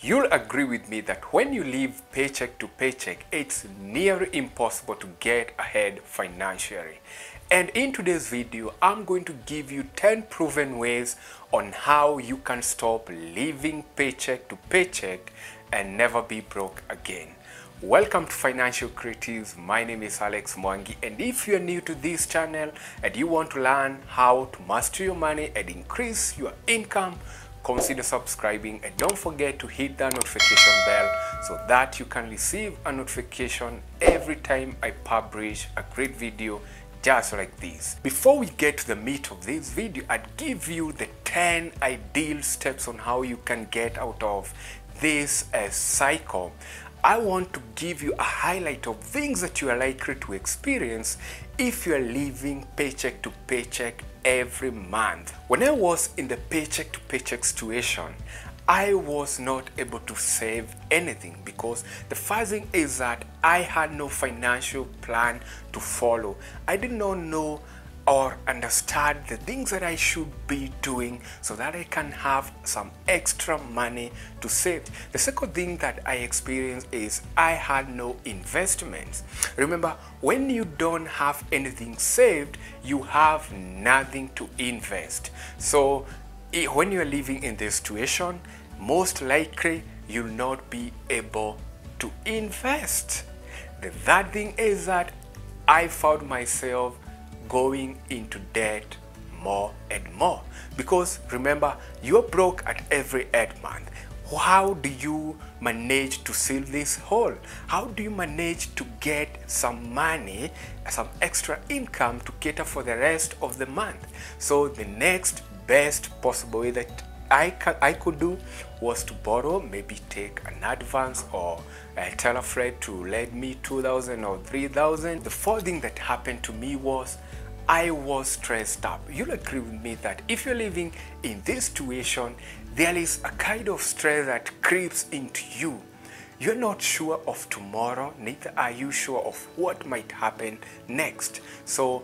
You'll agree with me that when you live paycheck to paycheck, it's nearly impossible to get ahead financially. And in today's video, I'm going to give you 10 proven ways on how you can stop living paycheck to paycheck and never be broke again. Welcome to Financial Creatives. My name is Alex Mwangi, and if you're new to this channel and you want to learn how to master your money and increase your income, consider subscribing and don't forget to hit the notification bell so that you can receive a notification every time I publish a great video just like this. Before we get to the meat of this video, I'd give you the 10 ideal steps on how you can get out of this cycle. I want to give you a highlight of things that you are likely to experience if you are living paycheck to paycheck every month. When I was in the paycheck to paycheck situation, I was not able to save anything because the first thing is that I had no financial plan to follow. I did not know or understand the things that I should be doing so that I can have some extra money to save. The second thing that I experienced is I had no investments. Remember, when you don't have anything saved, you have nothing to invest. So when you're living in this situation, most likely you'll not be able to invest. The third thing is that I found myself going into debt more and more because remember, you're broke at every end month. How do you manage to seal this hole? How do you manage to get some money, some extra income to cater for the rest of the month? So the next best possible way that I could do was to borrow, maybe take an advance or tell a friend to lend me 2,000 or 3,000. The fourth thing that happened to me was I was stressed up. You'll agree with me that if you're living in this situation, there is a kind of stress that creeps into you. You're not sure of tomorrow, neither are you sure of what might happen next. So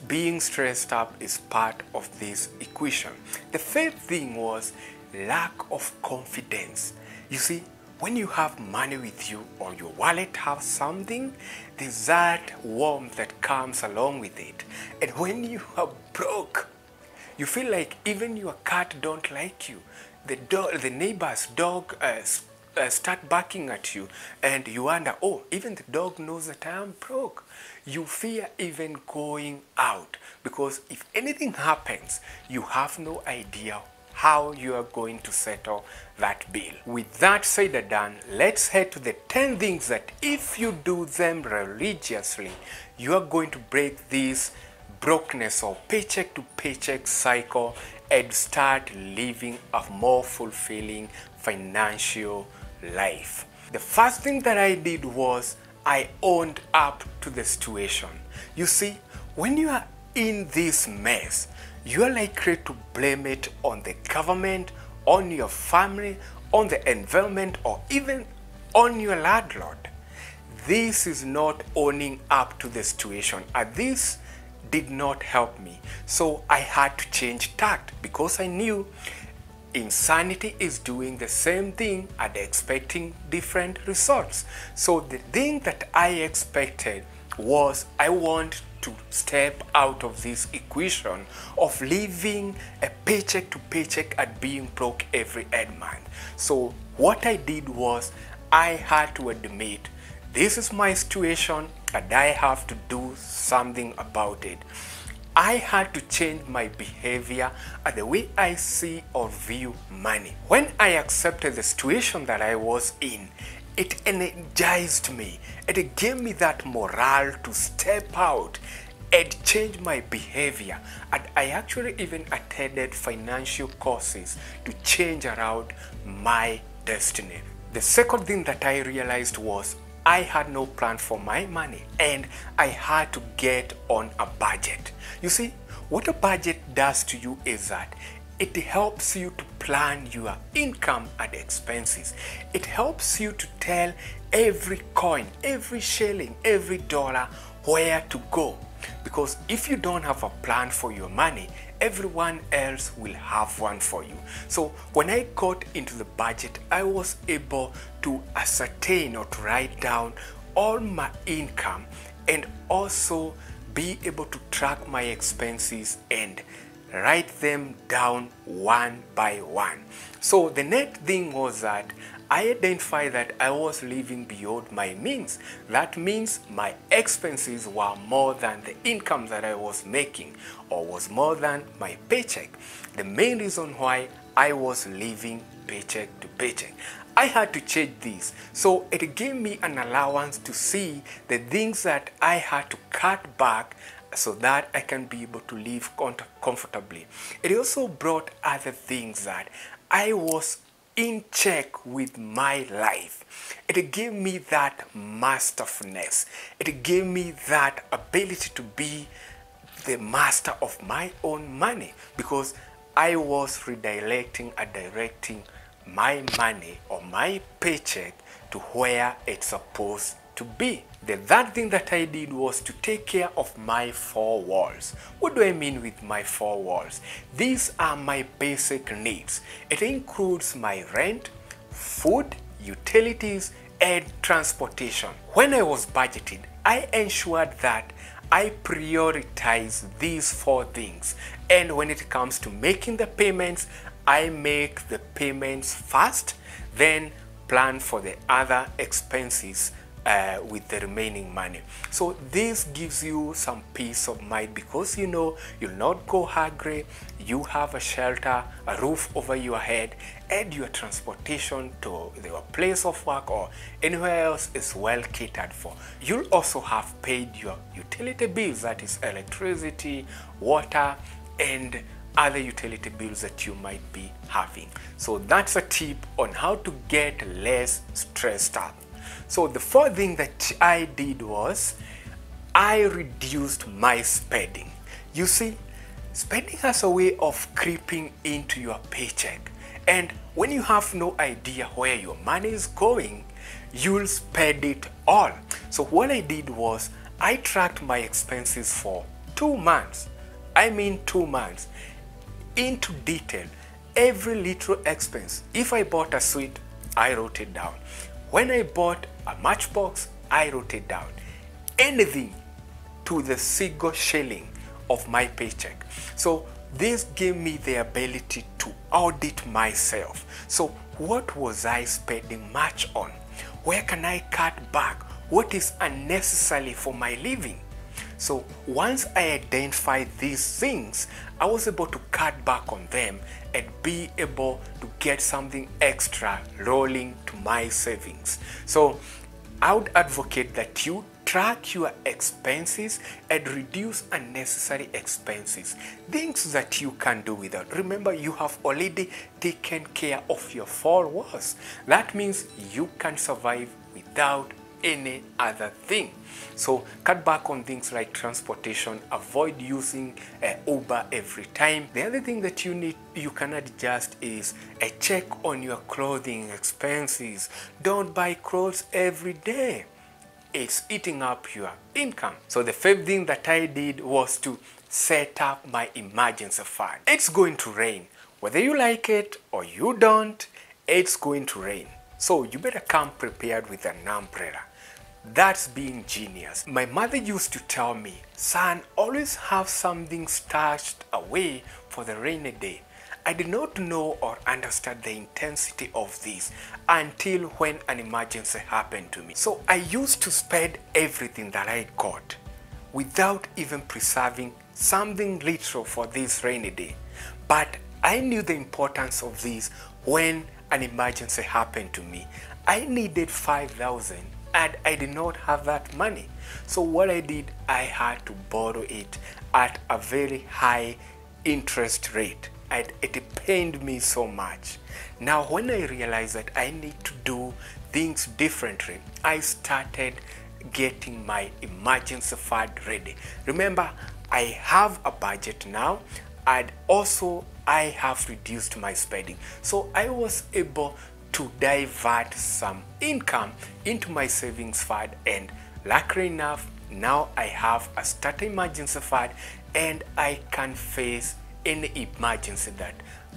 being stressed up is part of this equation. The fifth thing was lack of confidence. You see, when you have money with you or your wallet has something, there's that warmth that comes along with it. And when you are broke, you feel like even your cat don't like you. The neighbor's dog start barking at you and you wonder, oh, even the dog knows that I am broke. You fear even going out because if anything happens, you have no idea how you are going to settle that bill. With that said and done, let's head to the 10 things that if you do them religiously, you are going to break this brokenness or paycheck to paycheck cycle and start living a more fulfilling financial life. The first thing that I did was I owned up to the situation. You see, when you are in this mess, you are likely to blame it on the government, on your family, on the environment, or even on your landlord. This is not owning up to the situation, and this did not help me. So I had to change tact because I knew insanity is doing the same thing and expecting different results. So the thing that I expected was I want to step out of this equation of living a paycheck to paycheck and being broke every end month. So what I did was I had to admit this is my situation and I have to do something about it. I had to change my behavior and the way I see or view money. When I accepted the situation that I was in, it energized me. It gave me that morale to step out and change my behavior. And I actually even attended financial courses to change around my destiny. The second thing that I realized was I had no plan for my money and I had to get on a budget. You see, what a budget does to you is that it helps you to plan your income and expenses. It helps you to tell every coin, every shilling, every dollar where to go. Because if you don't have a plan for your money, everyone else will have one for you. So when I got into the budget, I was able to ascertain or to write down all my income and also be able to track my expenses and write them down one by one. So the next thing was that I identified that I was living beyond my means. That means my expenses were more than the income that I was making, or was more than my paycheck. The main reason why I was living paycheck to paycheck. I had to change this. So it gave me an allowance to see the things that I had to cut back so that I can be able to live comfortably. It also brought other things that I was in check with my life. It gave me that masterfulness. It gave me that ability to be the master of my own money, because I was redirecting and directing my money or my paycheck to where it's supposed to be. The third thing that I did was to take care of my four walls. What do I mean with my four walls? These are my basic needs. It includes my rent, food, utilities, and transportation. When I was budgeting, I ensured that I prioritize these four things. And when it comes to making the payments, I make the payments first, then plan for the other expenses with the remaining money. So this gives you some peace of mind, because you know you'll not go hungry, you have a shelter, a roof over your head, and your transportation to your place of work or anywhere else is well catered for. You'll also have paid your utility bills, that is electricity, water, and other utility bills that you might be having. So that's a tip on how to get less stressed out. So the fourth thing that I did was I reduced my spending. You see, spending has a way of creeping into your paycheck, and when you have no idea where your money is going, you'll spend it all. So what I did was I tracked my expenses for 2 months. I mean 2 months into detail. Every little expense. If I bought a sweet, I wrote it down. When I bought a matchbox, I wrote it down. Anything to the single shilling of my paycheck. So this gave me the ability to audit myself. So what was I spending much on? Where can I cut back? What is unnecessary for my living? So once I identified these things, I was able to cut back on them and be able to get something extra rolling to my savings. So I would advocate that you track your expenses and reduce unnecessary expenses, things that you can do without. Remember, you have already taken care of your 4 walls. That means you can survive without any other thing. So cut back on things like transportation, avoid using Uber every time. The other thing that you can adjust is a check on your clothing expenses. Don't buy clothes every day. It's eating up your income. So the fifth thing that I did was to set up my emergency fund. It's going to rain. Whether you like it or you don't, it's going to rain. So you better come prepared with an umbrella. That's being genius. My mother used to tell me, son, always have something stashed away for the rainy day. I did not know or understand the intensity of this until when an emergency happened to me. So I used to spend everything that I got without even preserving something little for this rainy day. But I knew the importance of this when an emergency happened to me. I needed 5,000 and I did not have that money. So what I did, I had to borrow it at a very high interest rate. And it pained me so much. Now when I realized that I need to do things differently, I started getting my emergency fund ready. Remember, I have a budget now, and also I have reduced my spending. So I was able to divert some income into my savings fund, and luckily enough, now I have a starter emergency fund and I can face any emergency that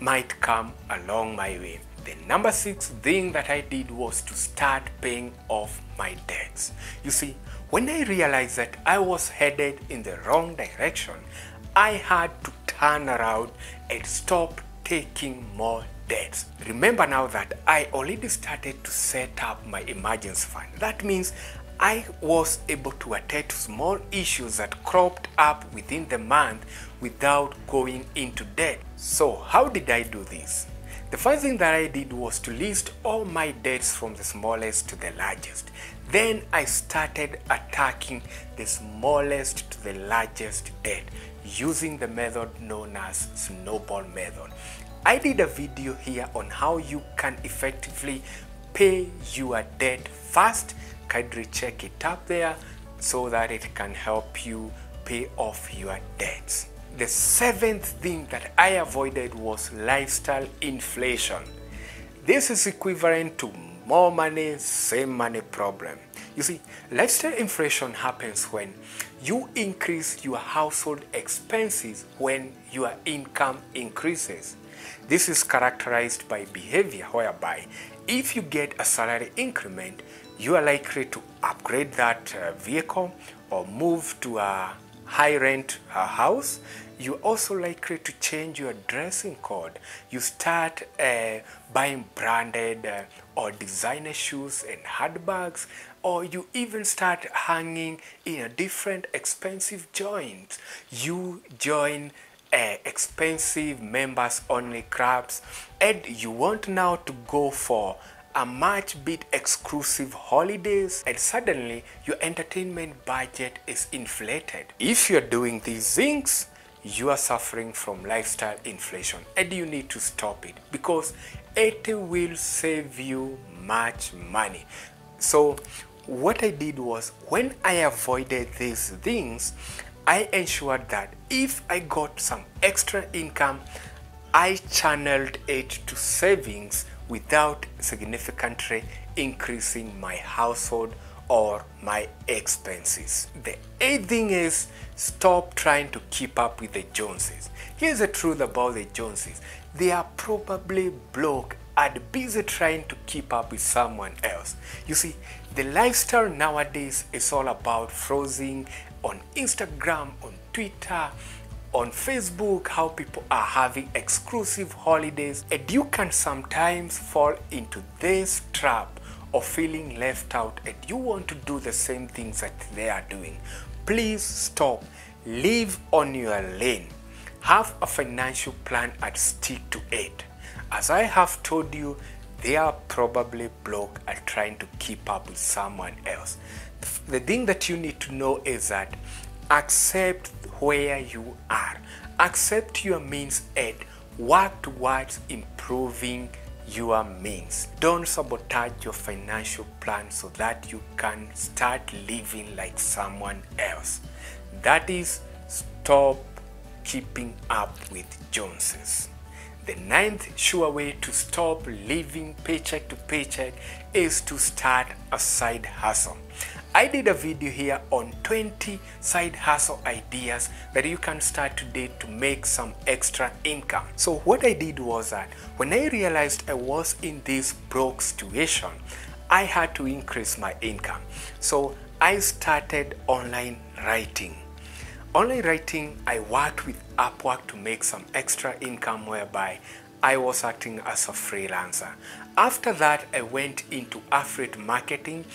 might come along my way. The number 6 thing that I did was to start paying off my debts. You see, when I realized that I was headed in the wrong direction, I had to turn around and stop taking more debts. Remember now that I already started to set up my emergency fund. That means I was able to attend to small issues that cropped up within the month without going into debt. So how did I do this? The first thing that I did was to list all my debts from the smallest to the largest. Then I started attacking the smallest to the largest debt using the method known as snowball method. I did a video here on how you can effectively pay your debt fast. Kindly check it up there so that it can help you pay off your debts. The 7th thing that I avoided was lifestyle inflation. This is equivalent to more money, same money problem. You see, lifestyle inflation happens when you increase your household expenses when your income increases. This is characterized by behavior whereby if you get a salary increment, you are likely to upgrade that vehicle or move to a high rent house. You're also likely to change your dressing code. You start buying branded or designer shoes and handbags, or you even start hanging in a different expensive joints. You join expensive members only clubs, and you want now to go for a much bit exclusive holidays, and suddenly your entertainment budget is inflated. If you're doing these things, you are suffering from lifestyle inflation, and you need to stop it because it will save you much money. So what I did was, when I avoided these things, I ensured that if I got some extra income, I channeled it to savings without significantly increasing my household or my expenses. The 8th thing is, stop trying to keep up with the Joneses. Here's the truth about the Joneses. They are probably broke and busy trying to keep up with someone else. You see, the lifestyle nowadays is all about frozen on Instagram, on Twitter, on Facebook, how people are having exclusive holidays, and you can sometimes fall into this trap of feeling left out and you want to do the same things that they are doing. Please stop. Live on your lane. Have a financial plan and stick to it. As I have told you, they are probably broke and trying to keep up with someone else. The thing that you need to know is that accept where you are. Accept your means and work towards improving your means. Don't sabotage your financial plan so that you can start living like someone else. That is, stop keeping up with Joneses. The 9th sure way to stop living paycheck to paycheck is to start a side hustle. I did a video here on 20 side hustle ideas that you can start today to make some extra income. So what I did was that when I realized I was in this broke situation, I had to increase my income. So I started online writing. Online writing, I worked with Upwork to make some extra income whereby I was acting as a freelancer. After that, I went into affiliate marketing,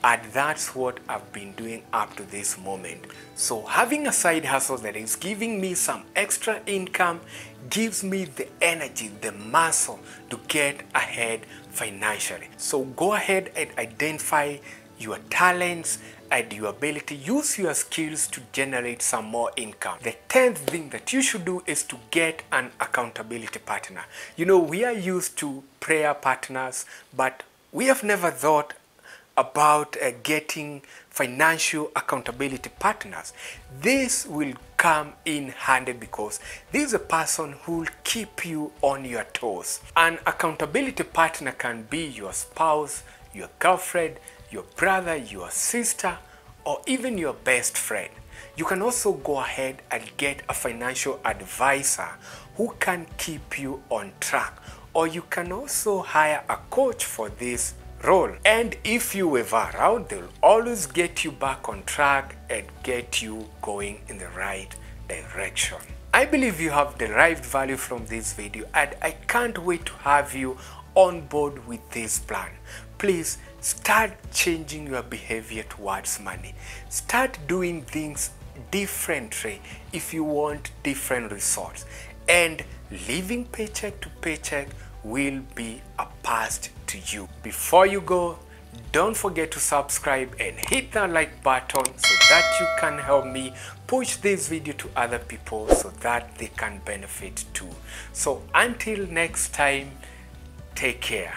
and that's what I've been doing up to this moment. So having a side hustle that is giving me some extra income gives me the energy, the muscle to get ahead financially. So go ahead and identify your talents and your ability. Use your skills to generate some more income. The 10th thing that you should do is to get an accountability partner. You know, we are used to prayer partners, but we have never thought about getting financial accountability partners. This will come in handy because this is a person who will keep you on your toes. An accountability partner can be your spouse, your girlfriend, your brother, your sister, or even your best friend. You can also go ahead and get a financial advisor who can keep you on track, or you can also hire a coach for this role. And if you waver around, they'll always get you back on track and get you going in the right direction. I believe you have derived value from this video, and I can't wait to have you on board with this plan. Please start changing your behavior towards money. Start doing things differently if you want different results. And living paycheck to paycheck will be a past to you. Before you go, don't forget to subscribe and hit that like button so that you can help me push this video to other people so that they can benefit too. So until next time, take care.